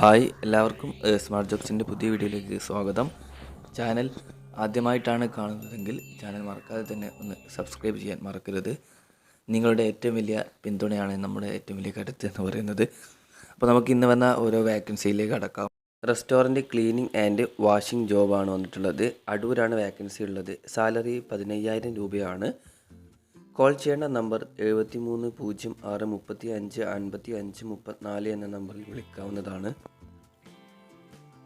Hi എല്ലാവർക്കും smart ജോബ്സിൻ്റെ പുതിയ വീഡിയോയിലേക്ക് സ്വാഗതം. ചാനൽ ആദ്യമായിട്ടാണ് കാണുന്നതെങ്കിൽ ചാനൽ മറക്കാതെ തന്നെ ഒന്ന് സബ്സ്ക്രൈബ് ചെയ്യാൻ മറക്കരുത്. നിങ്ങളുടെ ഏറ്റവും വലിയ പിന്തുണയാണ് നമ്മുടെ ഏറ്റവും വലിയ കരുത്ത് എന്ന് പറയുന്നത്. അപ്പോൾ നമുക്ക് ഇന്ന് വന്ന ഓരോ വേക്കൻസിയിലേക്ക് കടക്കാം. റെസ്റ്റോറൻറ്റ് ക്ലീനിങ് ആൻഡ് വാഷിംഗ് ജോബാണ് വന്നിട്ടുള്ളത്. അടൂരാണ് വേക്കൻസി ഉള്ളത്. സാലറി 15,000 രൂപയാണ്. കോൾ ചെയ്യേണ്ട നമ്പർ 7306355534 എന്ന നമ്പറിൽ വിളിക്കാവുന്നതാണ്.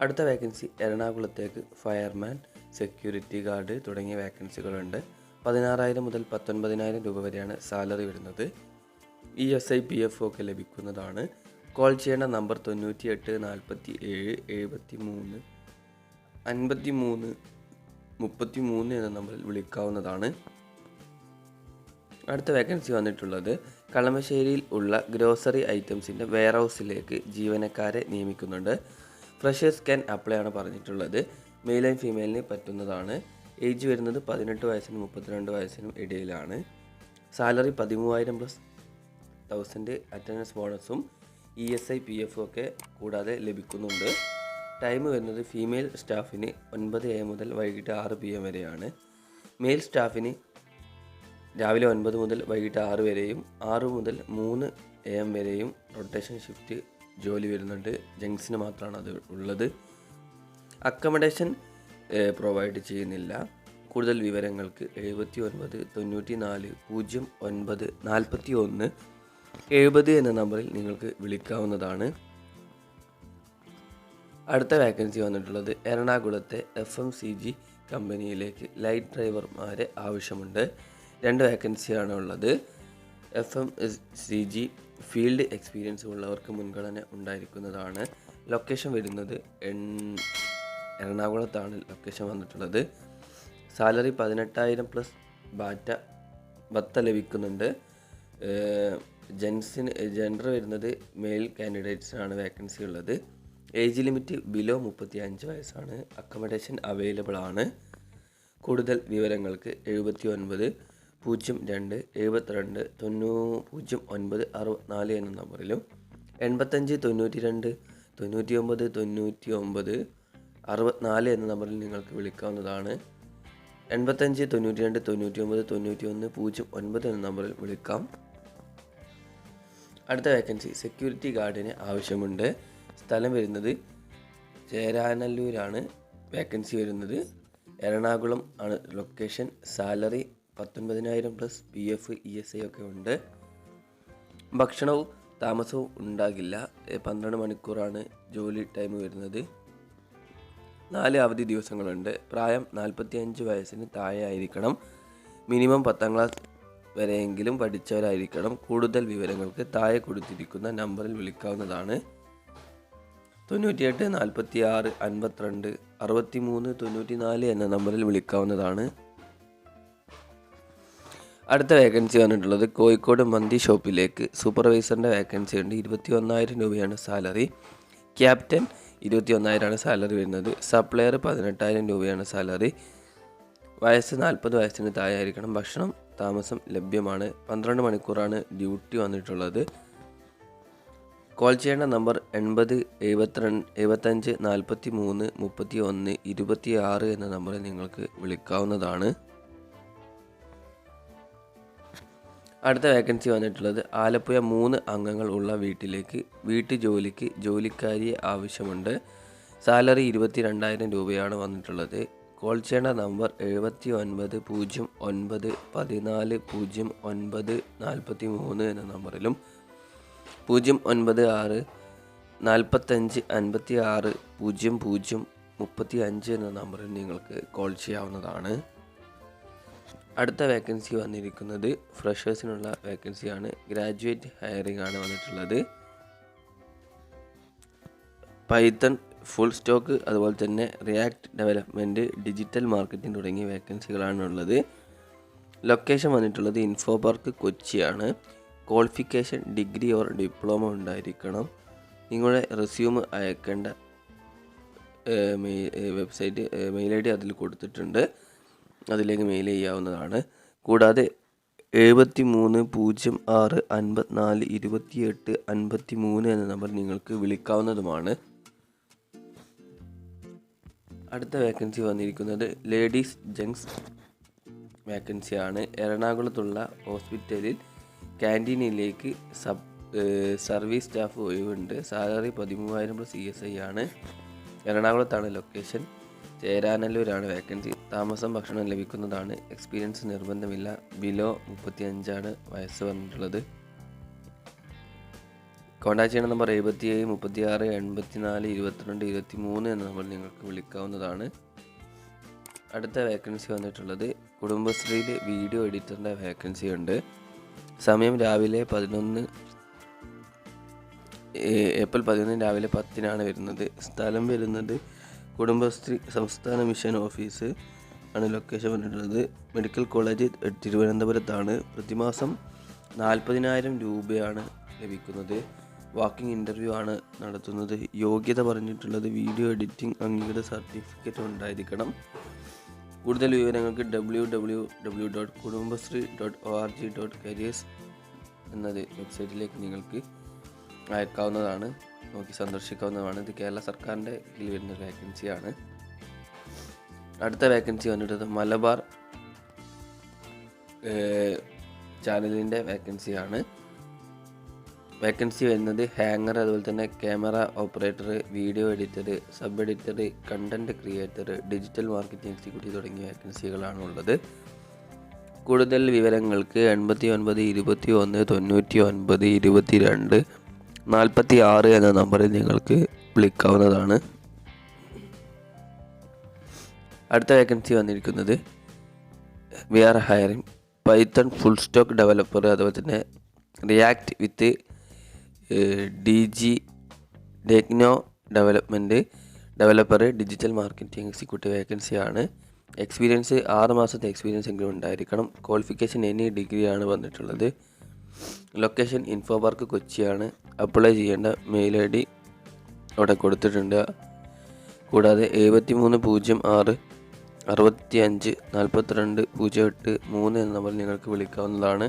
അടുത്ത വേക്കൻസി എറണാകുളത്തേക്ക് ഫയർമാൻ, സെക്യൂരിറ്റി ഗാർഡ് തുടങ്ങിയ വേക്കൻസികളുണ്ട്. 16,000 മുതൽ 19,000 രൂപ വരെയാണ് സാലറി വരുന്നത്. ESI PF ഒക്കെ ലഭിക്കുന്നതാണ്. കോൾ ചെയ്യേണ്ട നമ്പർ 98 47 73 53 33 എന്ന നമ്പറിൽ വിളിക്കാവുന്നതാണ്. അടുത്ത വേക്കൻസി വന്നിട്ടുള്ളത് കളമശ്ശേരിയിൽ ഉള്ള ഗ്രോസറി ഐറ്റംസിൻ്റെ വെയർഹൗസിലേക്ക് ജീവനക്കാരെ നിയമിക്കുന്നുണ്ട്. ഫ്രഷേഴ്സ് ക്യാൻ അപ്ലൈ ആണ് പറഞ്ഞിട്ടുള്ളത്. മെയിൽ ആൻഡ് ഫീമെയിലിന് പറ്റുന്നതാണ്. ഏജ് വരുന്നത് 18 വയസ്സിനും 32 വയസ്സിനും ഇടയിലാണ്. സാലറി 13,000 + 1,000 അറ്റൻഡൻസ് ബോണസും ESI PF ഒക്കെ കൂടാതെ ലഭിക്കുന്നുണ്ട്. ടൈം വരുന്നത് ഫീമെയിൽ സ്റ്റാഫിന് 9 AM മുതൽ വൈകിട്ട് 6 PM വരെയാണ്. മെയിൽ സ്റ്റാഫിന് രാവിലെ 9 മുതൽ വൈകിട്ട് 6 വരെയും 6 മുതൽ 3 AM വരെയും റൊട്ടേഷൻ ഷിഫ്റ്റ് ജോലി വരുന്നുണ്ട്. ജെൻസിന് മാത്രമാണ് അത് ഉള്ളത്. അക്കമഡേഷൻ പ്രൊവൈഡ് ചെയ്യുന്നില്ല. കൂടുതൽ വിവരങ്ങൾക്ക് 79 94 09 41 70 എന്ന നമ്പറിൽ നിങ്ങൾക്ക് വിളിക്കാവുന്നതാണ്. അടുത്ത വേക്കൻസി വന്നിട്ടുള്ളത് എറണാകുളത്തെ FMCG കമ്പനിയിലേക്ക് ലൈറ്റ് ഡ്രൈവർമാരെ ആവശ്യമുണ്ട്. 2 വേക്കൻസിയാണ് ഉള്ളത്. FMCG ഫീൽഡ് എക്സ്പീരിയൻസ് ഉള്ളവർക്ക് മുൻഗണന ഉണ്ടായിരിക്കുന്നതാണ്. ലൊക്കേഷൻ വരുന്നത് എറണാകുളത്താണ് ലൊക്കേഷൻ വന്നിട്ടുള്ളത്. സാലറി 18,000 + ഭത്ത ലഭിക്കുന്നുണ്ട്. ജെൻഡർ വരുന്നത് മെയിൽ കാൻഡിഡേറ്റ്സിനാണ് വേക്കൻസി ഉള്ളത്. ഏജ് ലിമിറ്റ് ബിലോ 35 വയസ്സാണ്. അക്കമഡേഷൻ അവൈലബിൾ ആണ്. കൂടുതൽ വിവരങ്ങൾക്ക് 79 02 72 09 64 എന്ന നമ്പറിലും 85 92 99 99 64 എന്ന നമ്പറിൽ നിങ്ങൾക്ക് വിളിക്കാവുന്നതാണ്. 85 92 99 91 09 എന്ന നമ്പറിൽ വിളിക്കാം. അടുത്ത വേക്കൻസി സെക്യൂരിറ്റി ഗാർഡിന് ആവശ്യമുണ്ട്. സ്ഥലം വരുന്നത് ചേരാനല്ലൂരാണ് വേക്കൻസി വരുന്നത്. എറണാകുളം ആണ് ലൊക്കേഷൻ. സാലറി 19,000 + PF ESI ഒക്കെ ഉണ്ട്. ഭക്ഷണവും താമസവും ഉണ്ടാകില്ല. 12 മണിക്കൂറാണ് ജോലി ടൈം വരുന്നത്. 4 അവധി ദിവസങ്ങളുണ്ട്. പ്രായം 45 വയസ്സിന് താഴെ ആയിരിക്കണം. മിനിമം 10ാം ക്ലാസ് വരെയെങ്കിലും പഠിച്ചവരായിരിക്കണം. കൂടുതൽ വിവരങ്ങൾക്ക് താഴെ കൊടുത്തിരിക്കുന്ന നമ്പറിൽ വിളിക്കാവുന്നതാണ്. 98 46 52 63 94 എന്ന നമ്പറിൽ വിളിക്കാവുന്നതാണ്. അടുത്ത വേക്കൻസി വന്നിട്ടുള്ളത് കോഴിക്കോട് മന്തി ഷോപ്പിലേക്ക് സൂപ്പർവൈസറിൻ്റെ വേക്കൻസി ഉണ്ട്. 21,000 രൂപയാണ് സാലറി. ക്യാപ്റ്റൻ 21,000 സാലറി വരുന്നത്. സപ്ലയർ 18,000 രൂപയാണ് സാലറി. വയസ്സ് 40 വയസ്സിന് താഴെ ആയിരിക്കണം. ഭക്ഷണം താമസം ലഭ്യമാണ്. 12 മണിക്കൂറാണ് ഡ്യൂട്ടി വന്നിട്ടുള്ളത്. കോൾ ചെയ്യേണ്ട നമ്പർ 80 72 75 43 31 26 എന്ന നമ്പറിൽ നിങ്ങൾക്ക് വിളിക്കാവുന്നതാണ്. അടുത്ത വേക്കൻസി വന്നിട്ടുള്ളത് ആലപ്പുഴ 3 അംഗങ്ങൾ ഉള്ള വീട്ടിലേക്ക് വീട്ടുജോലിക്ക് ജോലിക്കാരിയെ ആവശ്യമുണ്ട്. സാലറി 22,000 രൂപയാണ് വന്നിട്ടുള്ളത്. കോൾ ചെയ്യേണ്ട നമ്പർ 79 09 14 09 43 എന്ന നമ്പറിലും 096 45 56 00 35 എന്ന നമ്പറിൽ നിങ്ങൾക്ക് കോൾ ചെയ്യാവുന്നതാണ്. അടുത്ത വേക്കൻസി വന്നിരിക്കുന്നത് ഫ്രഷേഴ്സിനുള്ള വേക്കൻസിയാണ്. ഗ്രാജുവേറ്റ് ഹയറിംഗ് ആണ് വന്നിട്ടുള്ളത്. പൈത്തൺ, ഫുൾ സ്റ്റോക്ക്, അതുപോലെ തന്നെ റിയാക്ട് ഡെവലപ്മെൻറ്റ്, ഡിജിറ്റൽ മാർക്കറ്റിംഗ് തുടങ്ങിയ വേക്കൻസികളാണ് ഉള്ളത്. ലൊക്കേഷൻ വന്നിട്ടുള്ളത് ഇൻഫോ പാർക്ക് കൊച്ചിയാണ്. ക്വാളിഫിക്കേഷൻ ഡിഗ്രി ഓർ ഡിപ്ലോമ ഉണ്ടായിരിക്കണം. നിങ്ങളുടെ റെസ്യൂം അയക്കേണ്ട വെബ്സൈറ്റ് മെയിൽ ID അതിൽ കൊടുത്തിട്ടുണ്ട്. അതിലേക്ക് മെയിൽ ചെയ്യാവുന്നതാണ്. കൂടാതെ 73 06 54 28 53 എന്ന നമ്പർ നിങ്ങൾക്ക് വിളിക്കാവുന്നതുമാണ്. അടുത്ത വേക്കൻസി വന്നിരിക്കുന്നത് ലേഡീസ് ജെൻസ് വേക്കൻസിയാണ്. എറണാകുളത്തുള്ള ഹോസ്പിറ്റലിൽ ക്യാൻറ്റീനിലേക്ക് സർവീസ് സ്റ്റാഫ് ഒഴിവുണ്ട്. സാലറി 13,000 + ESI ആണ്. എറണാകുളത്താണ് ലൊക്കേഷൻ. ചേരാനല്ലൂരാണ് വേക്കൻസി. താമസം ഭക്ഷണം ലഭിക്കുന്നതാണ്. എക്സ്പീരിയൻസ് നിർബന്ധമില്ല. ബിലോ 35 വയസ്സ് പറഞ്ഞിട്ടുള്ളത്. കോൺടാക്ട് ചെയ്യുന്ന നമ്പർ 77 36 84 22 23 എന്ന നമ്പർ നിങ്ങൾക്ക് വിളിക്കാവുന്നതാണ്. അടുത്ത വേക്കൻസി വന്നിട്ടുള്ളത് കുടുംബശ്രീയിൽ വീഡിയോ എഡിറ്ററിൻ്റെ വേക്കൻസി ഉണ്ട്. സമയം രാവിലെ 11 ഏപ്രിൽ 11 രാവിലെ 10 വരുന്നത്. സ്ഥലം വരുന്നത് കുടുംബശ്രീ സംസ്ഥാന മിഷൻ ഓഫീസ് ആണ്. ലൊക്കേഷൻ വന്നിട്ടുള്ളത് മെഡിക്കൽ കോളേജ് തിരുവനന്തപുരത്താണ്. പ്രതിമാസം 40,000 രൂപയാണ് ലഭിക്കുന്നത്. വാക്കിംഗ് ഇൻ്റർവ്യൂ ആണ് നടത്തുന്നത്. യോഗ്യത പറഞ്ഞിട്ടുള്ളത് വീഡിയോ എഡിറ്റിംഗ് അംഗീകൃത സർട്ടിഫിക്കറ്റ് ഉണ്ടായിരിക്കണം. കൂടുതൽ വിവരങ്ങൾക്ക് www.kudumbasri.org.careers എന്നത് വെബ്സൈറ്റിലേക്ക് നിങ്ങൾക്ക് അയക്കാവുന്നതാണ്. നോക്കി സന്ദർശിക്കാവുന്നതാണ്. ഇത് കേരള സർക്കാരിൻ്റെ കീഴിൽ വരുന്ന വേക്കൻസിയാണ്. അടുത്ത വേക്കൻസി വന്നിട്ട് മലബാർ ചാനലിൻ്റെ വേക്കൻസിയാണ്. വേക്കൻസി വരുന്നത് ഹാങ്ങർ, അതുപോലെ തന്നെ camera operator, video editor, sub editor, content creator, digital marketing executive തുടങ്ങിയ വേക്കൻസികളാണ് ഉള്ളത്. കൂടുതൽ വിവരങ്ങൾക്ക് 89 21 99 22 46 എന്ന നമ്പറിൽ നിങ്ങൾക്ക് വിളിക്കാവുന്നതാണ്. അടുത്ത വേക്കൻസി വന്നിരിക്കുന്നത് we are hiring Python full stock developer, അതുപോലെ തന്നെ React with DG techno developer, digital marketing executive വേക്കൻസിയാണ്. എക്സ്പീരിയൻസ് 6 മാസത്തെ എക്സ്പീരിയൻസ് എങ്കിലും ഉണ്ടായിരിക്കണം. ക്വാളിഫിക്കേഷൻ എനി ഡിഗ്രിയാണ് വന്നിട്ടുള്ളത്. ലൊക്കേഷൻ ഇൻഫോ പാർക്ക് കൊച്ചിയാണ്. അപ്ലൈ ചെയ്യേണ്ട മെയിൽ ID അവിടെ കൊടുത്തിട്ടുണ്ട്. കൂടാതെ 7306 65 42 08 3 എന്ന നമ്പറിൽ നിങ്ങൾക്ക് വിളിക്കാവുന്നതാണ്.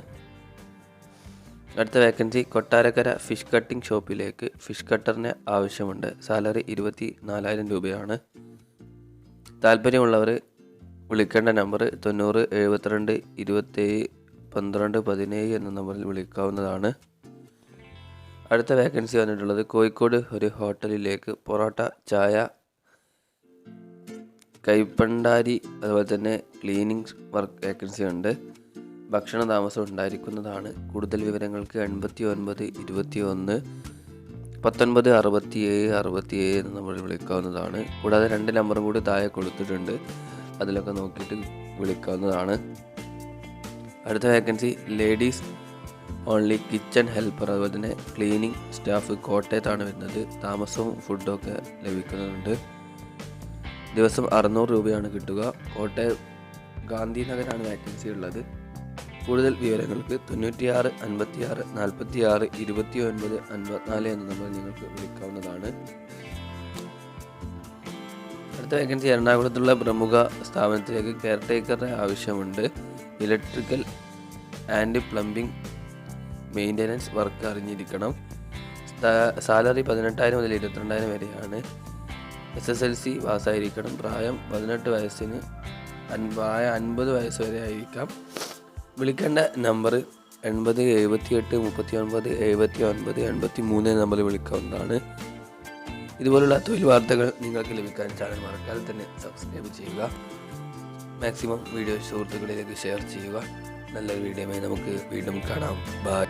അടുത്ത വേക്കൻസി കൊട്ടാരക്കര ഫിഷ് കട്ടിംഗ് ഷോപ്പിലേക്ക് ഫിഷ് കട്ടറിന് ആവശ്യമുണ്ട്. സാലറി 24,000 രൂപയാണ്. താല്പര്യമുള്ളവർ വിളിക്കേണ്ട നമ്പർ 90 72 27 12 17 എന്ന നമ്പറിൽ വിളിക്കാവുന്നതാണ്. അടുത്ത വേക്കൻസി വന്നിട്ടുള്ളത് കോഴിക്കോട് ഒരു ഹോട്ടലിലേക്ക് പൊറോട്ട, ചായ, കൈപ്പണ്ടാരി, അതുപോലെ തന്നെ ക്ലീനിങ് വർക്ക് വേക്കൻസി ഉണ്ട്. ഭക്ഷണ താമസം ഉണ്ടായിരിക്കുന്നതാണ്. കൂടുതൽ വിവരങ്ങൾക്ക് 89 21 19 67 67 എന്ന നമ്പറിൽ വിളിക്കാവുന്നതാണ്. കൂടാതെ 2 നമ്പറും കൂടി താഴെ കൊടുത്തിട്ടുണ്ട്. അതിലൊക്കെ നോക്കിയിട്ട് വിളിക്കാവുന്നതാണ്. അടുത്ത vacancy ladies only kitchen helper, അതുപോലെ തന്നെ ക്ലീനിങ് സ്റ്റാഫ് കോട്ടയത്താണ് വരുന്നത്. താമസവും ഫുഡും ഒക്കെ ലഭിക്കുന്നുണ്ട്. ദിവസം 600 രൂപയാണ് കിട്ടുക. കോട്ടയം ഗാന്ധിനഗറാണ് വേക്കൻസി ഉള്ളത്. കൂടുതൽ വിവരങ്ങൾക്ക് 96 56 46 29 54 എന്ന നമ്പറിൽ നിങ്ങൾക്ക് വിളിക്കാവുന്നതാണ്. അടുത്ത വേക്കൻസി എറണാകുളത്തുള്ള പ്രമുഖ സ്ഥാപനത്തിലേക്ക് കെയർടേക്കറുടെ ആവശ്യമുണ്ട്. Electrical and plumbing maintenance work അറിഞ്ഞിരിക്കണം. സാലറി 18,000 മുതൽ 22,000 വരെയാണ്. SSLC പാസ്സായിരിക്കണം. പ്രായം 18 വയസ്സിന് 50 വയസ്സ് വരെ ആയിരിക്കാം. വിളിക്കേണ്ട നമ്പർ 80 78 39 79 83 നമ്പറിൽ വിളിക്കാവുന്നതാണ്. ഇതുപോലുള്ള തൊഴിൽ വാർത്തകൾ നിങ്ങൾക്ക് ലഭിക്കാൻ ചാനൽ മറക്കാതെ തന്നെ സബ്സ്ക്രൈബ് ചെയ്യുക. മാക്സിമം വീഡിയോ സുഹൃത്തുക്കളിലേക്ക് ഷെയർ ചെയ്യുക. നല്ലൊരു വീഡിയോയുമായി നമുക്ക് വീണ്ടും കാണാം. ബൈ.